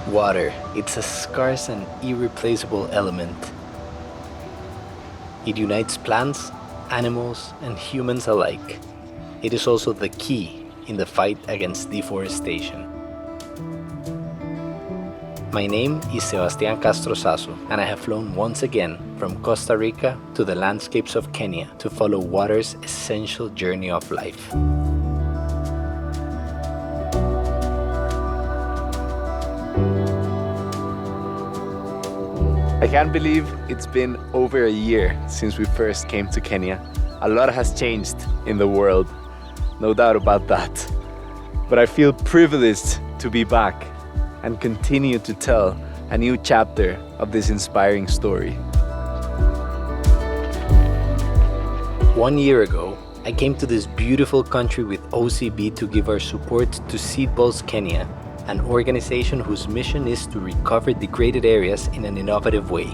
Water, it's a scarce and irreplaceable element. It unites plants, animals, and humans alike. It is also the key in the fight against deforestation. My name is Sebastián Castro Sasso, and I have flown once again from Costa Rica to the landscapes of Kenya to follow water's essential journey of life. I can't believe it's been over a year since we first came to Kenya. A lot has changed in the world, no doubt about that. But I feel privileged to be back and continue to tell a new chapter of this inspiring story. 1 year ago, I came to this beautiful country with OCB to give our support to Seedballs Kenya, an organization whose mission is to recover degraded areas in an innovative way.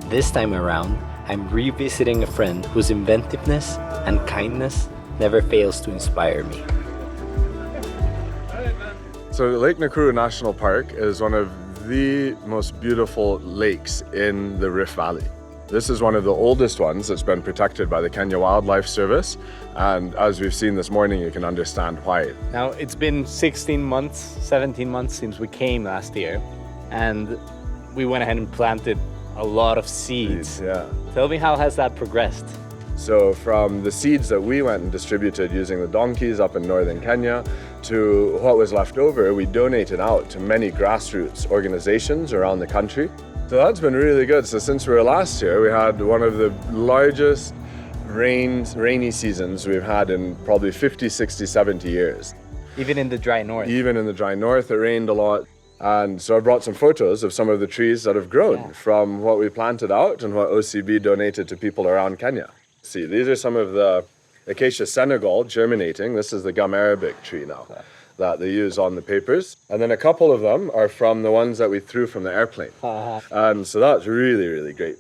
This time around, I'm revisiting a friend whose inventiveness and kindness never fails to inspire me. So Lake Nakuru National Park is one of the most beautiful lakes in the Rift Valley. This is one of the oldest ones that's been protected by the Kenya Wildlife Service, and as we've seen this morning, you can understand why. Now, it's been 17 months since we came last year, and we went ahead and planted a lot of seeds. Yeah. Tell me, how has that progressed? So from the seeds that we went and distributed using the donkeys up in northern Kenya to what was left over, we donated out to many grassroots organizations around the country. So that's been really good. So since we were last year, we had one of the largest rainy seasons we've had in probably 50, 60, 70 years. Even in the dry north? Even in the dry north, it rained a lot. And so I brought some photos of some of the trees that have grown from what we planted out and what OCB donated to people around Kenya. See, these are some of the Acacia Senegal germinating. This is the gum arabic tree now that they use on the papers. And then a couple of them are from the ones that we threw from the airplane. And so that's really, really great.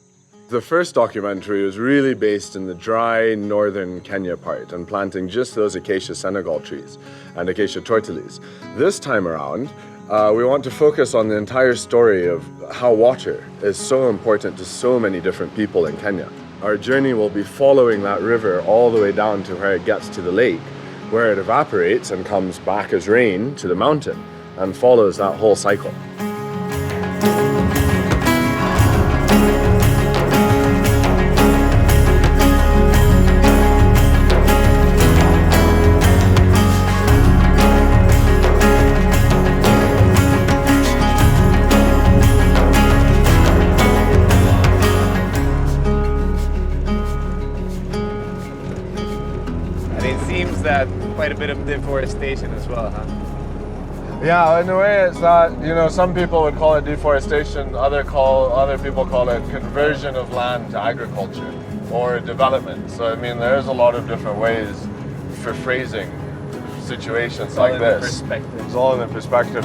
The first documentary was really based in the dry northern Kenya part and planting just those Acacia Senegal trees and Acacia tortilis. This time around, we want to focus on the entire story of how water is so important to so many different people in Kenya. Our journey will be following that river all the way down to where it gets to the lake, where it evaporates and comes back as rain to the mountain and follows that whole cycle. That quite a bit of deforestation as well, huh? Yeah, in a way it's that, some people would call it deforestation, other people call it conversion of land to agriculture or development. So I mean, there's a lot of different ways for phrasing situations like this. It's all in the perspective.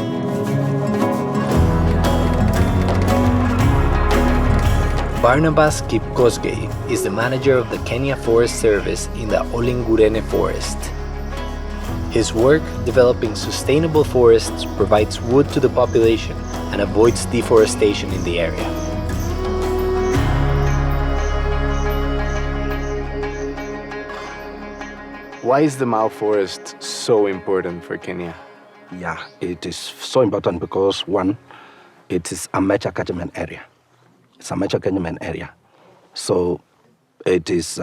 Barnabas Kipkosgei is the manager of the Kenya Forest Service in the Olingurene Forest. His work developing sustainable forests provides wood to the population and avoids deforestation in the area. Why is the Mau forest so important for Kenya? Yeah, it is so important because, one, it is a major catchment area. It's a major catchment area. So it is,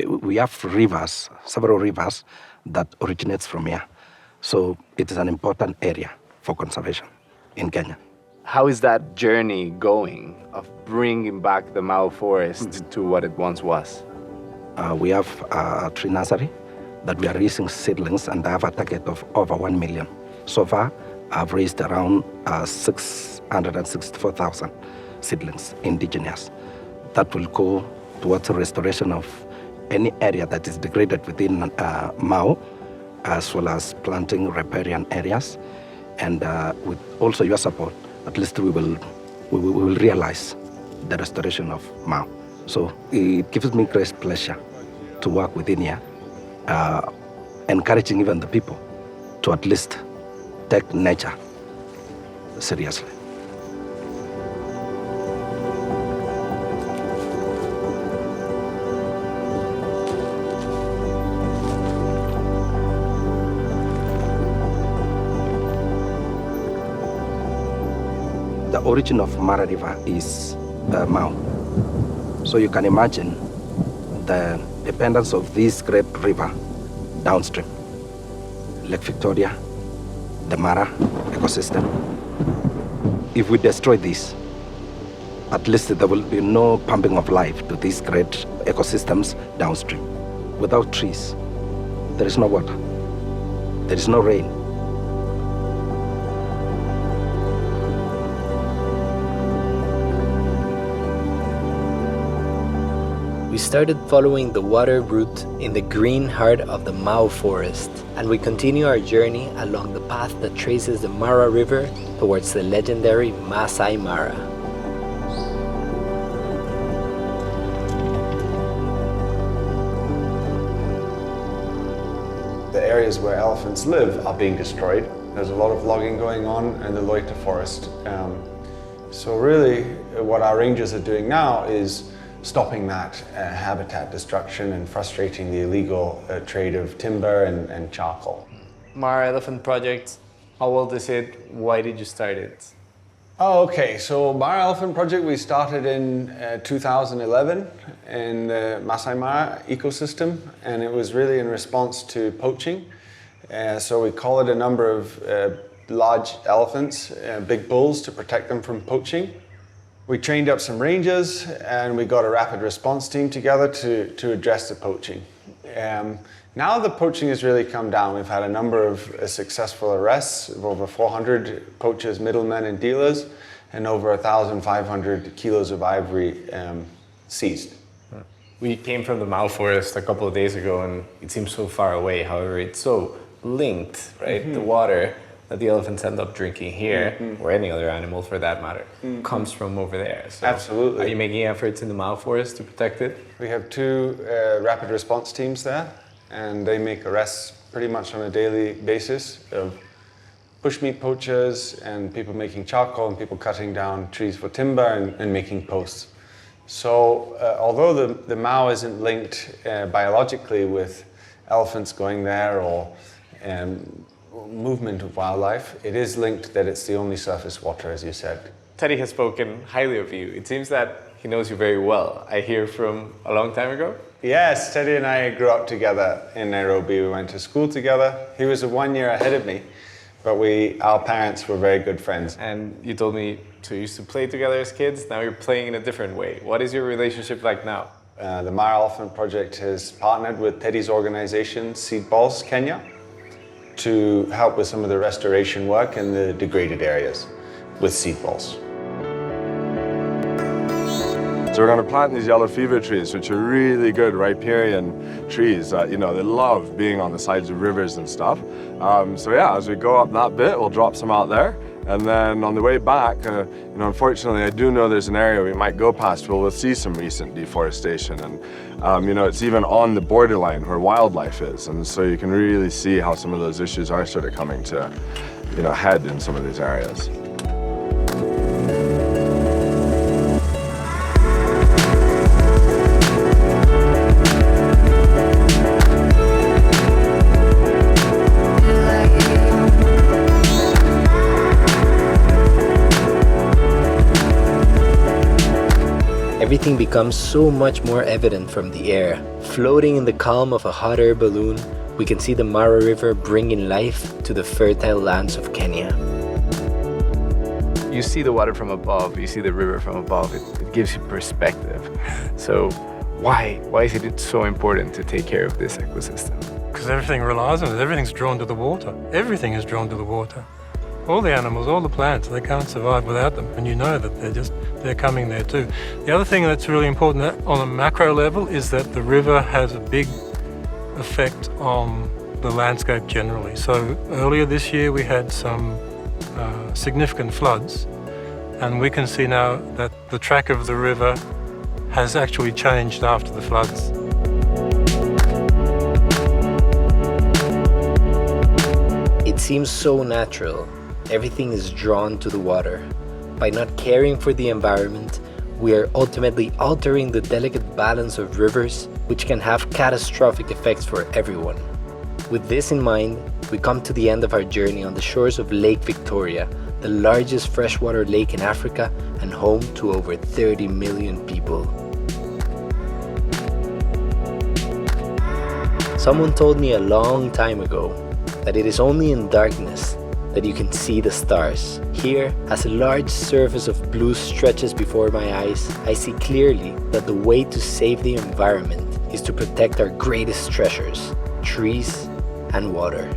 we have rivers, several rivers that originates from here. So it is an important area for conservation in Kenya. How is that journey going of bringing back the Mau forest to what it once was? We have a tree nursery that we are raising seedlings, and I have a target of over 1 million. So far, I've raised around 664,000 seedlings, indigenous. That will go towards the restoration of any area that is degraded within Mau, as well as planting riparian areas. And with also your support, at least we will realize the restoration of Mau. So it gives me great pleasure to work within here, encouraging even the people to at least take nature seriously. The origin of Mara River is Mau. So you can imagine the dependence of this great river downstream. Lake Victoria, the Mara ecosystem. If we destroy this, at least there will be no pumping of life to these great ecosystems downstream. Without trees, there is no water, there is no rain. We started following the water route in the green heart of the Mau forest, and we continue our journey along the path that traces the Mara River towards the legendary Masai Mara. The areas where elephants live are being destroyed. There's a lot of logging going on in the Loita forest. So really what our rangers are doing now is stopping that habitat destruction and frustrating the illegal trade of timber and charcoal. Mara Elephant Project, how old is it? Why did you start it? Oh, okay. So Mara Elephant Project we started in 2011 in the Masai Mara ecosystem, and it was really in response to poaching. So we collared a number of large elephants, big bulls, to protect them from poaching. We trained up some rangers and we got a rapid response team together to address the poaching. Now the poaching has really come down. We've had a number of successful arrests of over 400 poachers, middlemen and dealers, and over 1,500 kilos of ivory seized. We came from the Mau forest a couple of days ago and it seems so far away. However, it's so linked, right? Mm-hmm. The water that the elephants end up drinking here, mm-hmm. or any other animal for that matter, mm-hmm. comes from over there. So absolutely. Are you making efforts in the Mau forest to protect it? We have 2 rapid response teams there, and they make arrests pretty much on a daily basis of bushmeat poachers and people making charcoal and people cutting down trees for timber and making posts. So although the Mau isn't linked biologically with elephants going there or movement of wildlife, it is linked that it's the only surface water, as you said. Teddy has spoken highly of you. It seems that he knows you very well. I hear from a long time ago? Yes, Teddy and I grew up together in Nairobi. We went to school together. He was 1 year ahead of me, but our parents were very good friends. And you told me, so you used to play together as kids, now you're playing in a different way. What is your relationship like now? The Mara Elephant Project has partnered with Teddy's organization, Seed Balls Kenya, to help with some of the restoration work in the degraded areas with seed balls. So we're going to plant these yellow fever trees, which are really good riparian trees that, they love being on the sides of rivers and stuff. So yeah, as we go up that bit, we'll drop some out there. And then on the way back, unfortunately, I do know there's an area we might go past where we'll see some recent deforestation. And, it's even on the borderline where wildlife is. And so you can really see how some of those issues are sort of coming to, head in some of these areas. Everything becomes so much more evident from the air. Floating in the calm of a hot air balloon, we can see the Mara River bringing life to the fertile lands of Kenya. You see the water from above, you see the river from above, it gives you perspective. So why is it so important to take care of this ecosystem? Because everything relies on it, everything's drawn to the water. Everything is drawn to the water. All the animals, all the plants, they can't survive without them, and you know that they're coming there too. The other thing that's really important on a macro level is that the river has a big effect on the landscape generally. So earlier this year we had some significant floods, and we can see now that the track of the river has actually changed after the floods. It seems so natural. everything is drawn to the water. By not caring for the environment, we are ultimately altering the delicate balance of rivers, which can have catastrophic effects for everyone. With this in mind, we come to the end of our journey on the shores of Lake Victoria, the largest freshwater lake in Africa and home to over 30 million people. Someone told me a long time ago that it is only in darkness that you can see the stars. Here, as a large surface of blue stretches before my eyes, I see clearly that the way to save the environment is to protect our greatest treasures, trees and water.